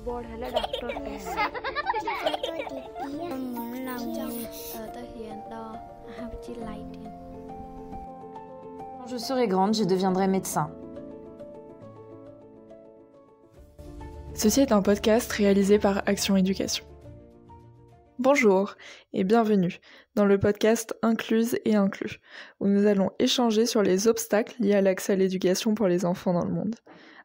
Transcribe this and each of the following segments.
Quand je serai grande, je deviendrai médecin. Ceci est un podcast réalisé par Action Éducation. Bonjour et bienvenue dans le podcast Incluse et Inclus, où nous allons échanger sur les obstacles liés à l'accès à l'éducation pour les enfants dans le monde.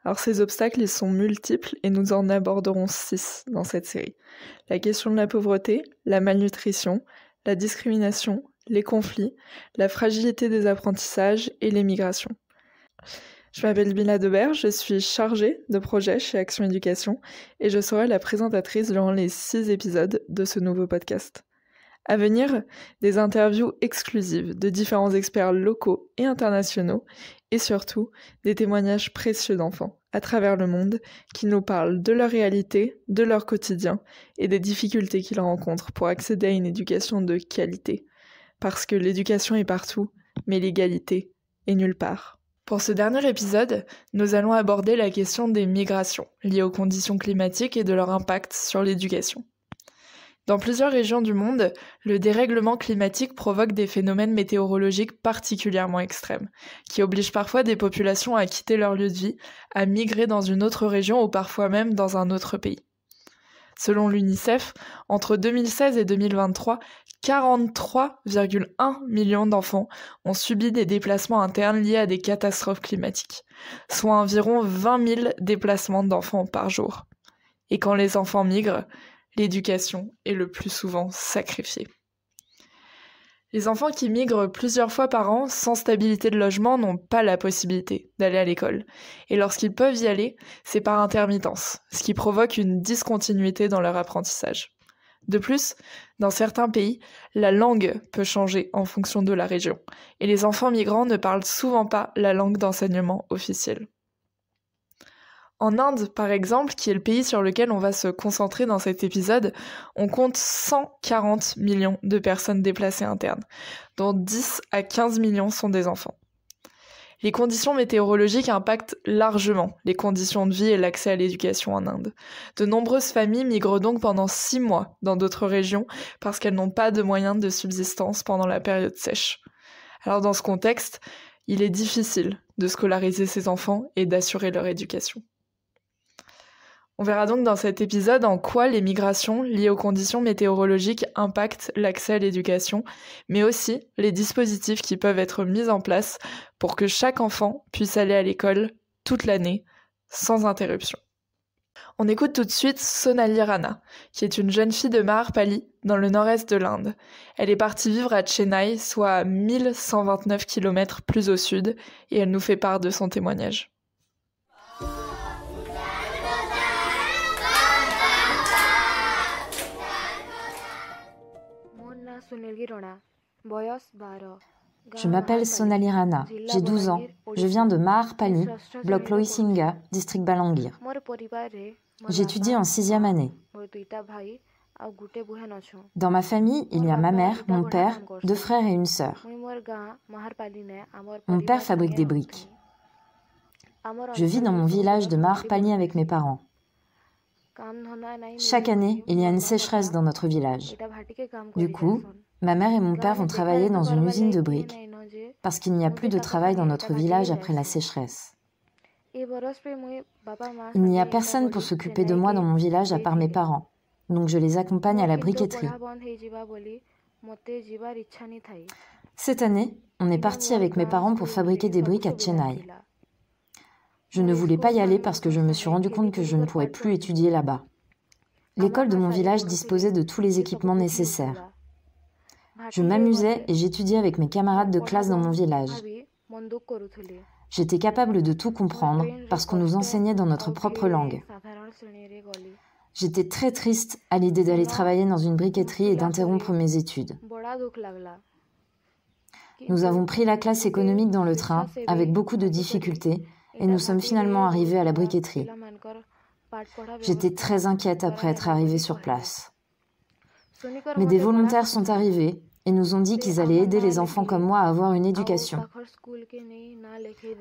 Alors ces obstacles, ils sont multiples et nous en aborderons 6 dans cette série. La question de la pauvreté, la malnutrition, la discrimination, les conflits, la fragilité des apprentissages et les migrations. Je m'appelle Mila Debert, je suis chargée de projet chez Action Éducation et je serai la présentatrice durant les 6 épisodes de ce nouveau podcast. À venir, des interviews exclusives de différents experts locaux et internationaux et surtout des témoignages précieux d'enfants à travers le monde qui nous parlent de leur réalité, de leur quotidien et des difficultés qu'ils rencontrent pour accéder à une éducation de qualité. Parce que l'éducation est partout, mais l'égalité est nulle part. Pour ce dernier épisode, nous allons aborder la question des migrations liées aux conditions climatiques et de leur impact sur l'éducation. Dans plusieurs régions du monde, le dérèglement climatique provoque des phénomènes météorologiques particulièrement extrêmes, qui obligent parfois des populations à quitter leur lieu de vie, à migrer dans une autre région ou parfois même dans un autre pays. Selon l'UNICEF, entre 2016 et 2023, 43,1 millions d'enfants ont subi des déplacements internes liés à des catastrophes climatiques, soit environ 20 000 déplacements d'enfants par jour. Et quand les enfants migrent, l'éducation est le plus souvent sacrifiée. Les enfants qui migrent plusieurs fois par an sans stabilité de logement n'ont pas la possibilité d'aller à l'école. Et lorsqu'ils peuvent y aller, c'est par intermittence, ce qui provoque une discontinuité dans leur apprentissage. De plus, dans certains pays, la langue peut changer en fonction de la région, et les enfants migrants ne parlent souvent pas la langue d'enseignement officielle. En Inde, par exemple, qui est le pays sur lequel on va se concentrer dans cet épisode, on compte 140 millions de personnes déplacées internes, dont 10 à 15 millions sont des enfants. Les conditions météorologiques impactent largement les conditions de vie et l'accès à l'éducation en Inde. De nombreuses familles migrent donc pendant 6 mois dans d'autres régions parce qu'elles n'ont pas de moyens de subsistance pendant la période sèche. Alors dans ce contexte, il est difficile de scolariser ces enfants et d'assurer leur éducation. On verra donc dans cet épisode en quoi les migrations liées aux conditions météorologiques impactent l'accès à l'éducation, mais aussi les dispositifs qui peuvent être mis en place pour que chaque enfant puisse aller à l'école toute l'année, sans interruption. On écoute tout de suite Sonali Rana, qui est une jeune fille de Maharpali, dans le nord-est de l'Inde. Elle est partie vivre à Chennai, soit à 1129 km plus au sud, et elle nous fait part de son témoignage. Je m'appelle Sonali Rana, j'ai 12 ans. Je viens de Maharpali, bloc Loisinga, district Balangir. J'étudie en 6e année. Dans ma famille, il y a ma mère, mon père, 2 frères et une sœur. Mon père fabrique des briques. Je vis dans mon village de Maharpali avec mes parents. Chaque année, il y a une sécheresse dans notre village. Du coup, ma mère et mon père vont travailler dans une usine de briques parce qu'il n'y a plus de travail dans notre village après la sécheresse. Il n'y a personne pour s'occuper de moi dans mon village à part mes parents, donc je les accompagne à la briqueterie. Cette année, on est parti avec mes parents pour fabriquer des briques à Chennai. Je ne voulais pas y aller parce que je me suis rendu compte que je ne pourrais plus étudier là-bas. L'école de mon village disposait de tous les équipements nécessaires. Je m'amusais et j'étudiais avec mes camarades de classe dans mon village. J'étais capable de tout comprendre parce qu'on nous enseignait dans notre propre langue. J'étais très triste à l'idée d'aller travailler dans une briqueterie et d'interrompre mes études. Nous avons pris la classe économique dans le train avec beaucoup de difficultés et nous sommes finalement arrivés à la briqueterie. J'étais très inquiète après être arrivée sur place. Mais des volontaires sont arrivés et nous ont dit qu'ils allaient aider les enfants comme moi à avoir une éducation.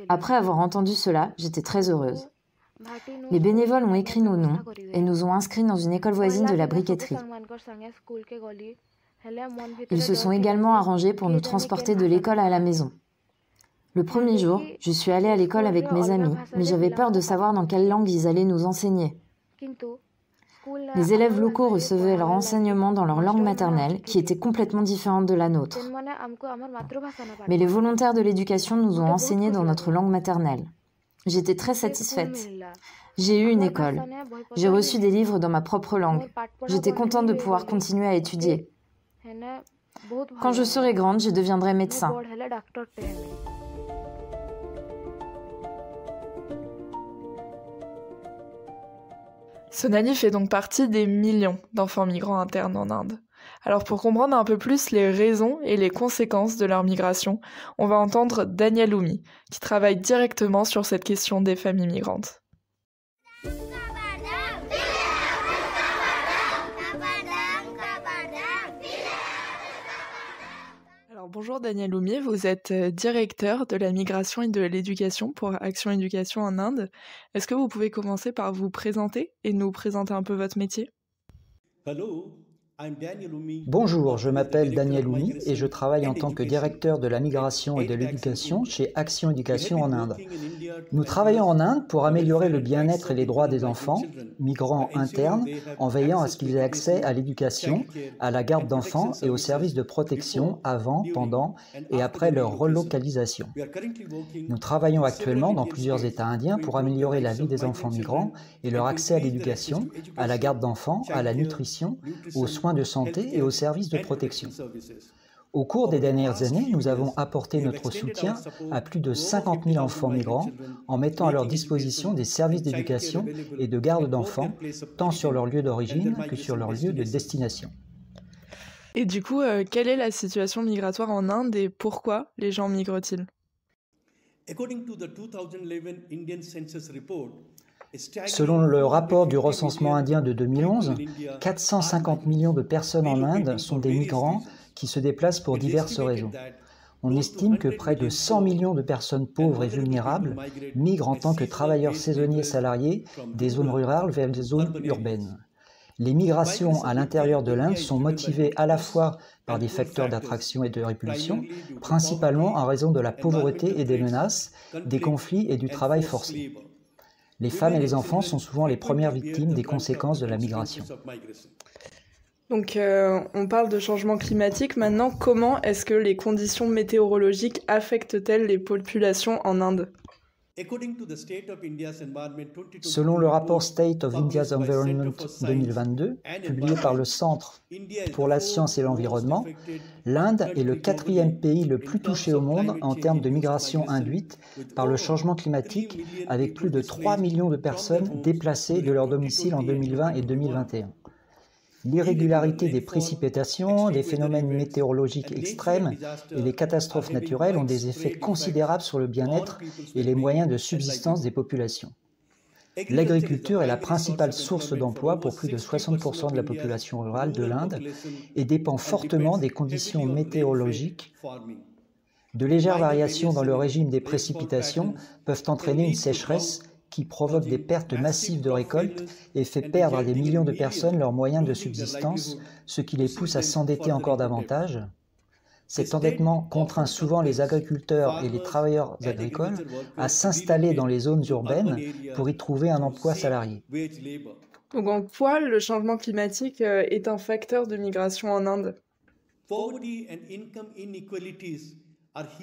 Après avoir entendu cela, j'étais très heureuse. Les bénévoles ont écrit nos noms et nous ont inscrits dans une école voisine de la briqueterie. Ils se sont également arrangés pour nous transporter de l'école à la maison. Le premier jour, je suis allée à l'école avec mes amis, mais j'avais peur de savoir dans quelle langue ils allaient nous enseigner. Les élèves locaux recevaient leur enseignement dans leur langue maternelle, qui était complètement différente de la nôtre. Mais les volontaires de l'éducation nous ont enseigné dans notre langue maternelle. J'étais très satisfaite. J'ai eu une école. J'ai reçu des livres dans ma propre langue. J'étais contente de pouvoir continuer à étudier. Quand je serai grande, je deviendrai médecin. Sonali fait donc partie des millions d'enfants migrants internes en Inde. Alors pour comprendre un peu plus les raisons et les conséquences de leur migration, on va entendre Daniel Oumi, qui travaille directement sur cette question des familles migrantes. Alors bonjour Daniel Oumi, vous êtes directeur de la migration et de l'éducation pour Action Éducation en Inde. Est-ce que vous pouvez commencer par vous présenter et nous présenter un peu votre métier ? Bonjour, je m'appelle Daniel Oumi et je travaille en tant que directeur de la migration et de l'éducation chez Action Éducation en Inde. Nous travaillons en Inde pour améliorer le bien-être et les droits des enfants migrants internes en veillant à ce qu'ils aient accès à l'éducation, à la garde d'enfants et aux services de protection avant, pendant et après leur relocalisation. Nous travaillons actuellement dans plusieurs États indiens pour améliorer la vie des enfants migrants et leur accès à l'éducation, à la garde d'enfants, à la nutrition, aux soins de santé et aux services de protection. Au cours des dernières années, nous avons apporté notre soutien à plus de 50 000 enfants migrants en mettant à leur disposition des services d'éducation et de garde d'enfants, tant sur leur lieu d'origine que sur leur lieu de destination. Et du coup, quelle est la situation migratoire en Inde et pourquoi les gens migrent-ils ? Selon le rapport du recensement indien de 2011, 450 millions de personnes en Inde sont des migrants qui se déplacent pour diverses raisons. On estime que près de 100 millions de personnes pauvres et vulnérables migrent en tant que travailleurs saisonniers salariés des zones rurales vers les zones urbaines. Les migrations à l'intérieur de l'Inde sont motivées à la fois par des facteurs d'attraction et de répulsion, principalement en raison de la pauvreté et des menaces, des conflits et du travail forcé. Les femmes et les enfants sont souvent les premières victimes des conséquences de la migration. Donc on parle de changement climatique. Maintenant, comment est-ce que les conditions météorologiques affectent-elles les populations en Inde ? Selon le rapport State of India's Environment 2022, publié par le Centre pour la science et l'environnement, l'Inde est le 4e pays le plus touché au monde en termes de migration induite par le changement climatique, avec plus de 3 millions de personnes déplacées de leur domicile en 2020 et 2021. L'irrégularité des précipitations, des phénomènes météorologiques extrêmes et les catastrophes naturelles ont des effets considérables sur le bien-être et les moyens de subsistance des populations. L'agriculture est la principale source d'emploi pour plus de 60% de la population rurale de l'Inde et dépend fortement des conditions météorologiques. De légères variations dans le régime des précipitations peuvent entraîner une sécheresse qui provoque des pertes massives de récoltes et fait perdre à des millions de personnes leurs moyens de subsistance, ce qui les pousse à s'endetter encore davantage. Cet endettement contraint souvent les agriculteurs et les travailleurs agricoles à s'installer dans les zones urbaines pour y trouver un emploi salarié. Donc en quoi le changement climatique est un facteur de migration en Inde ?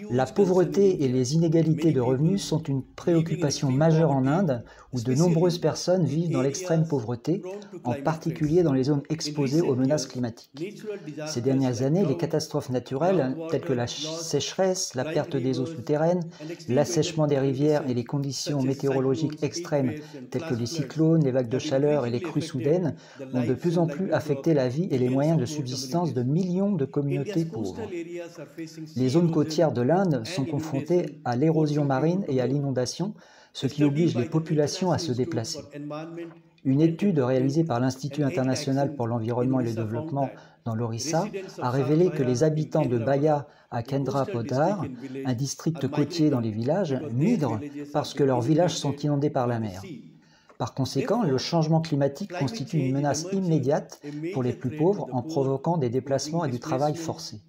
La pauvreté et les inégalités de revenus sont une préoccupation majeure en Inde, où de nombreuses personnes vivent dans l'extrême pauvreté, en particulier dans les zones exposées aux menaces climatiques. Ces dernières années, les catastrophes naturelles, telles que la sécheresse, la perte des eaux souterraines, l'assèchement des rivières et les conditions météorologiques extrêmes, telles que les cyclones, les vagues de chaleur et les crues soudaines, ont de plus en plus affecté la vie et les moyens de subsistance de millions de communautés pauvres. Les zones côtières de l'Inde sont confrontées à l'érosion marine et à l'inondation, ce qui oblige les populations à se déplacer. Une étude réalisée par l'Institut international pour l'environnement et le développement dans l'Orissa a révélé que les habitants de Baya à Kendrapodar, un district côtier dans les villages, migrent parce que leurs villages sont inondés par la mer. Par conséquent, le changement climatique constitue une menace immédiate pour les plus pauvres en provoquant des déplacements et du travail forcé.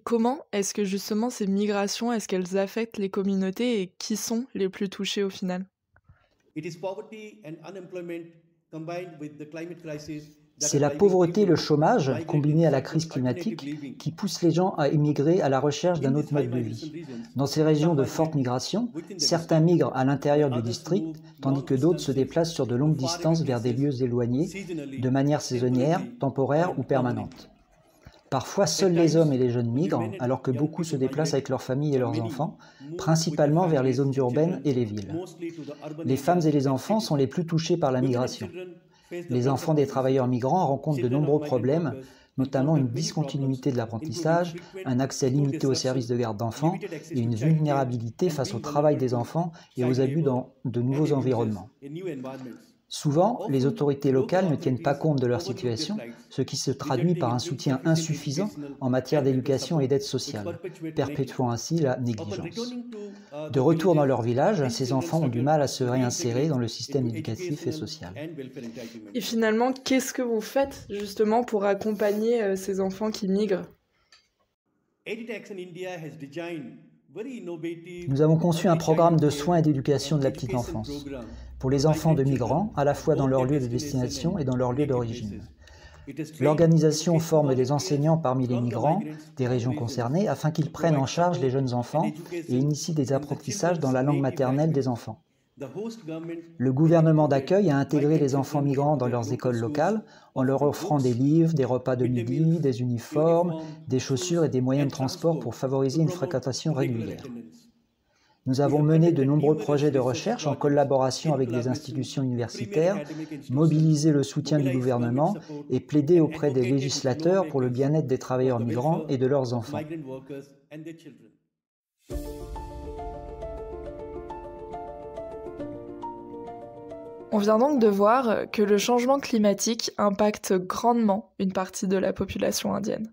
Comment est-ce que justement ces migrations, est-ce qu'elles affectent les communautés et qui sont les plus touchés au final? C'est la pauvreté et le chômage, combinés à la crise climatique, qui poussent les gens à émigrer à la recherche d'un autre mode de vie. Dans ces régions de forte migration, certains migrent à l'intérieur du district, tandis que d'autres se déplacent sur de longues distances vers des lieux éloignés, de manière saisonnière, temporaire ou permanente. Parfois, seuls les hommes et les jeunes migrent, alors que beaucoup se déplacent avec leurs familles et leurs enfants, principalement vers les zones urbaines et les villes. Les femmes et les enfants sont les plus touchés par la migration. Les enfants des travailleurs migrants rencontrent de nombreux problèmes, notamment une discontinuité de l'apprentissage, un accès limité aux services de garde d'enfants et une vulnérabilité face au travail des enfants et aux abus dans de nouveaux environnements. Souvent, les autorités locales ne tiennent pas compte de leur situation, ce qui se traduit par un soutien insuffisant en matière d'éducation et d'aide sociale, perpétuant ainsi la négligence. De retour dans leur village, ces enfants ont du mal à se réinsérer dans le système éducatif et social. Et finalement, qu'est-ce que vous faites justement pour accompagner ces enfants qui migrent? Nous avons conçu un programme de soins et d'éducation de la petite enfance pour les enfants de migrants, à la fois dans leur lieu de destination et dans leur lieu d'origine. L'organisation forme des enseignants parmi les migrants des régions concernées afin qu'ils prennent en charge les jeunes enfants et initient des apprentissages dans la langue maternelle des enfants. Le gouvernement d'accueil a intégré les enfants migrants dans leurs écoles locales en leur offrant des livres, des repas de midi, des uniformes, des chaussures et des moyens de transport pour favoriser une fréquentation régulière. Nous avons mené de nombreux projets de recherche en collaboration avec des institutions universitaires, mobilisé le soutien du gouvernement et plaidé auprès des législateurs pour le bien-être des travailleurs migrants et de leurs enfants. On vient donc de voir que le changement climatique impacte grandement une partie de la population indienne.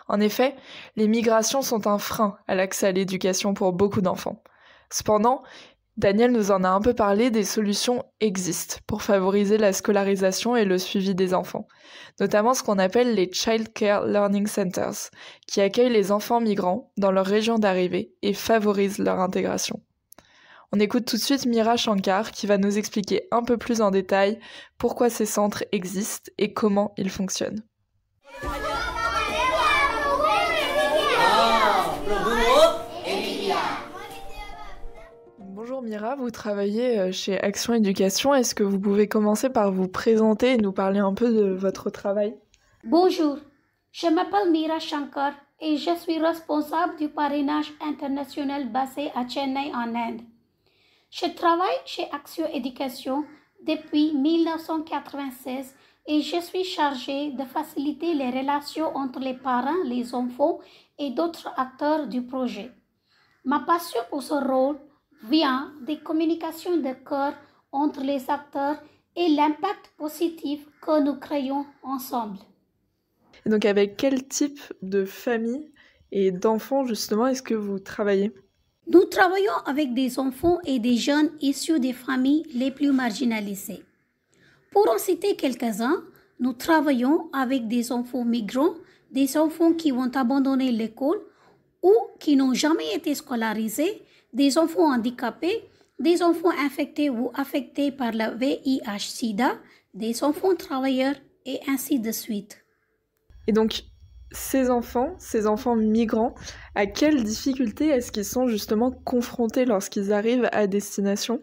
En effet, les migrations sont un frein à l'accès à l'éducation pour beaucoup d'enfants. Cependant, Daniel nous en a un peu parlé, des solutions existent pour favoriser la scolarisation et le suivi des enfants, notamment ce qu'on appelle les Child Care Learning Centers, qui accueillent les enfants migrants dans leur région d'arrivée et favorisent leur intégration. On écoute tout de suite Meera Shankar qui va nous expliquer un peu plus en détail pourquoi ces centres existent et comment ils fonctionnent. Bonjour Meera, vous travaillez chez Action Éducation. Est-ce que vous pouvez commencer par vous présenter et nous parler un peu de votre travail? Bonjour, je m'appelle Meera Shankar et je suis responsable du parrainage international basé à Chennai en Inde. Je travaille chez Action Éducation depuis 1996 et je suis chargée de faciliter les relations entre les parents, les enfants et d'autres acteurs du projet. Ma passion pour ce rôle vient des communications de cœur entre les acteurs et l'impact positif que nous créons ensemble. Et donc avec quel type de famille et d'enfants justement est-ce que vous travaillez? Nous travaillons avec des enfants et des jeunes issus des familles les plus marginalisées. Pour en citer quelques-uns, nous travaillons avec des enfants migrants, des enfants qui ont abandonné l'école ou qui n'ont jamais été scolarisés, des enfants handicapés, des enfants infectés ou affectés par le VIH-Sida, des enfants travailleurs et ainsi de suite. Et donc, ces enfants migrants, à quelles difficultés est-ce qu'ils sont justement confrontés lorsqu'ils arrivent à destination?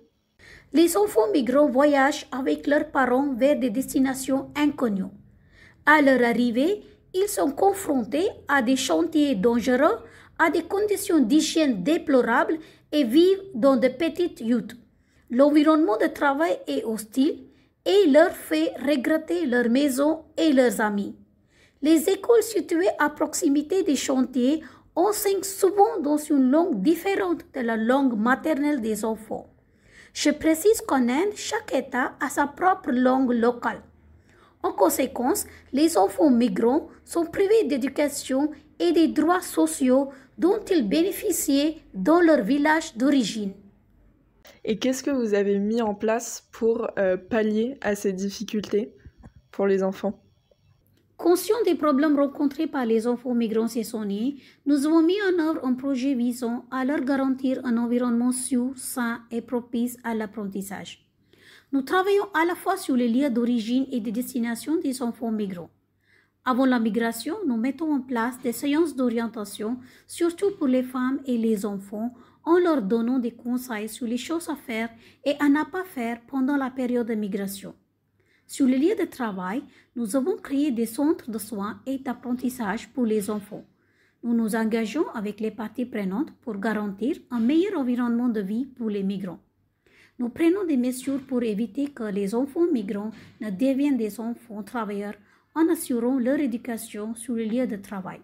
Les enfants migrants voyagent avec leurs parents vers des destinations inconnues. À leur arrivée, ils sont confrontés à des chantiers dangereux, à des conditions d'hygiène déplorables et vivent dans de petites huttes. L'environnement de travail est hostile et leur fait regretter leur maison et leurs amis. Les écoles situées à proximité des chantiers enseignent souvent dans une langue différente de la langue maternelle des enfants. Je précise qu'en Inde, chaque État a sa propre langue locale. En conséquence, les enfants migrants sont privés d'éducation et des droits sociaux dont ils bénéficiaient dans leur village d'origine. Et qu'est-ce que vous avez mis en place pour pallier à ces difficultés pour les enfants? Conscient des problèmes rencontrés par les enfants migrants saisonniers, nous avons mis en œuvre un projet visant à leur garantir un environnement sûr, sain et propice à l'apprentissage. Nous travaillons à la fois sur les lieux d'origine et de destination des enfants migrants. Avant la migration, nous mettons en place des séances d'orientation, surtout pour les femmes et les enfants, en leur donnant des conseils sur les choses à faire et à ne pas faire pendant la période de migration. Sur les lieux de travail, nous avons créé des centres de soins et d'apprentissage pour les enfants. Nous nous engageons avec les parties prenantes pour garantir un meilleur environnement de vie pour les migrants. Nous prenons des mesures pour éviter que les enfants migrants ne deviennent des enfants travailleurs en assurant leur éducation sur les lieux de travail.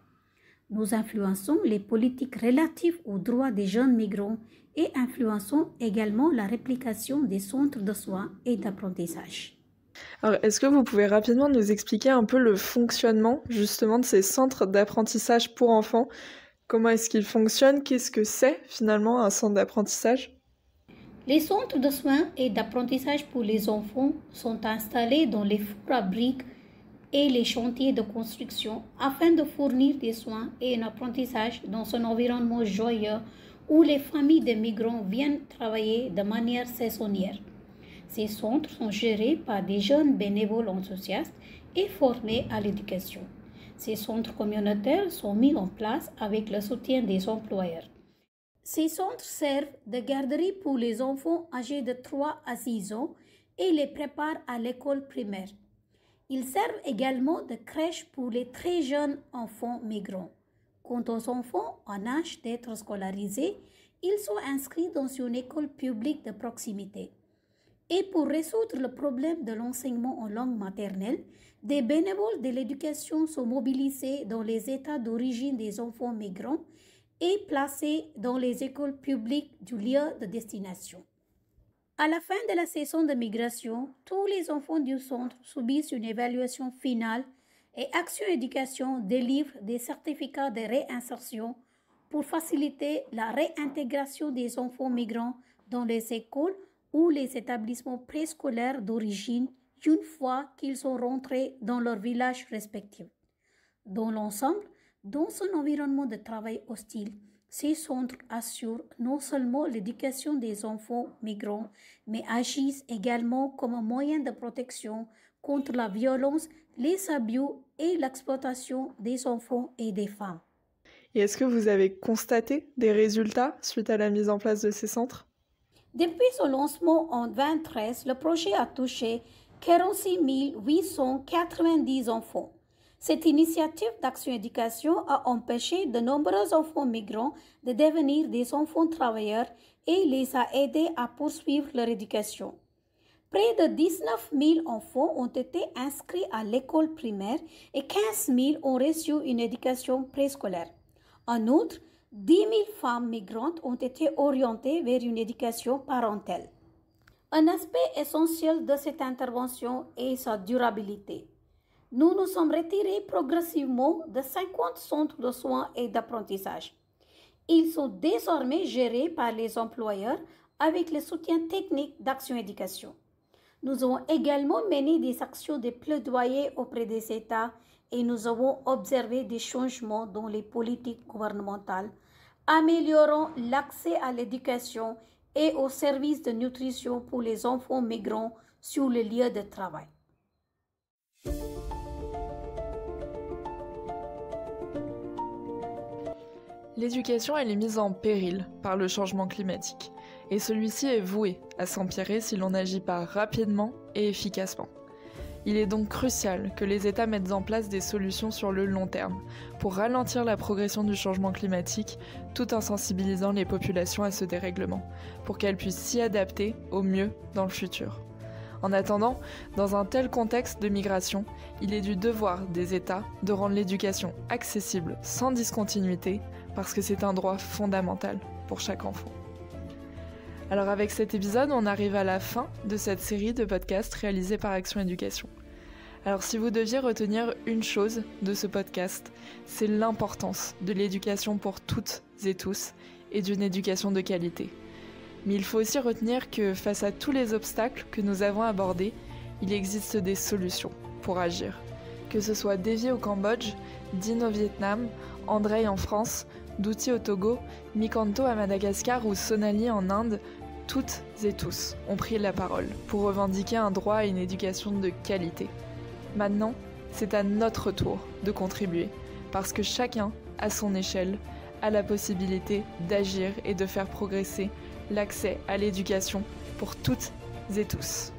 Nous influençons les politiques relatives aux droits des jeunes migrants et influençons également la réplication des centres de soins et d'apprentissage. Alors, est-ce que vous pouvez rapidement nous expliquer un peu le fonctionnement justement de ces centres d'apprentissage pour enfants? Comment est-ce qu'ils fonctionnent? Qu'est-ce que c'est finalement un centre d'apprentissage? Les centres de soins et d'apprentissage pour les enfants sont installés dans les fours à briques et les chantiers de construction afin de fournir des soins et un apprentissage dans un environnement joyeux où les familles de migrants viennent travailler de manière saisonnière. Ces centres sont gérés par des jeunes bénévoles enthousiastes et formés à l'éducation. Ces centres communautaires sont mis en place avec le soutien des employeurs. Ces centres servent de garderie pour les enfants âgés de 3 à 6 ans et les préparent à l'école primaire. Ils servent également de crèche pour les très jeunes enfants migrants. Quant aux enfants en âge d'être scolarisés, ils sont inscrits dans une école publique de proximité. Et pour résoudre le problème de l'enseignement en langue maternelle, des bénévoles de l'éducation sont mobilisés dans les États d'origine des enfants migrants et placés dans les écoles publiques du lieu de destination. À la fin de la saison de migration, tous les enfants du centre subissent une évaluation finale et Action Éducation délivre des certificats de réinsertion pour faciliter la réintégration des enfants migrants dans les écoles ou les établissements préscolaires d'origine une fois qu'ils sont rentrés dans leur village respectif. Dans l'ensemble, dans un environnement de travail hostile, ces centres assurent non seulement l'éducation des enfants migrants, mais agissent également comme un moyen de protection contre la violence, les abus et l'exploitation des enfants et des femmes. Et est-ce que vous avez constaté des résultats suite à la mise en place de ces centres? Depuis son lancement en 2013, le projet a touché 46 890 enfants. Cette initiative d'Action Éducation a empêché de nombreux enfants migrants de devenir des enfants travailleurs et les a aidés à poursuivre leur éducation. Près de 19 000 enfants ont été inscrits à l'école primaire et 15 000 ont reçu une éducation préscolaire. En outre, 10 000 femmes migrantes ont été orientées vers une éducation parentale. Un aspect essentiel de cette intervention est sa durabilité. Nous nous sommes retirés progressivement de 50 centres de soins et d'apprentissage. Ils sont désormais gérés par les employeurs avec le soutien technique d'Action Éducation. Nous avons également mené des actions de plaidoyer auprès des États et nous avons observé des changements dans les politiques gouvernementales, améliorant l'accès à l'éducation et aux services de nutrition pour les enfants migrants sur le lieu de travail. L'éducation, elle est mise en péril par le changement climatique, et celui-ci est voué à s'empirer si l'on n'agit pas rapidement et efficacement. Il est donc crucial que les États mettent en place des solutions sur le long terme pour ralentir la progression du changement climatique tout en sensibilisant les populations à ce dérèglement, pour qu'elles puissent s'y adapter au mieux dans le futur. En attendant, dans un tel contexte de migration, il est du devoir des États de rendre l'éducation accessible sans discontinuité, parce que c'est un droit fondamental pour chaque enfant. Alors avec cet épisode, on arrive à la fin de cette série de podcasts réalisés par Action Éducation. Alors si vous deviez retenir une chose de ce podcast, c'est l'importance de l'éducation pour toutes et tous et d'une éducation de qualité. Mais il faut aussi retenir que face à tous les obstacles que nous avons abordés, il existe des solutions pour agir. Que ce soit Devi au Cambodge, Dean au Vietnam, Andrei en France, Douti au Togo, Mikanto à Madagascar ou Sonali en Inde, toutes et tous ont pris la parole pour revendiquer un droit à une éducation de qualité. Maintenant, c'est à notre tour de contribuer, parce que chacun, à son échelle, a la possibilité d'agir et de faire progresser l'accès à l'éducation pour toutes et tous.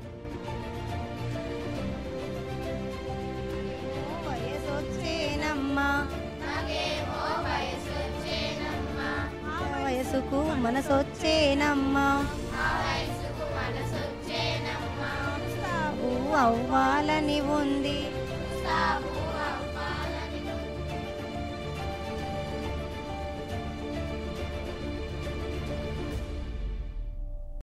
వయసుకు మనసొచ్చేనమ్మా అవ్వాలని ఉంది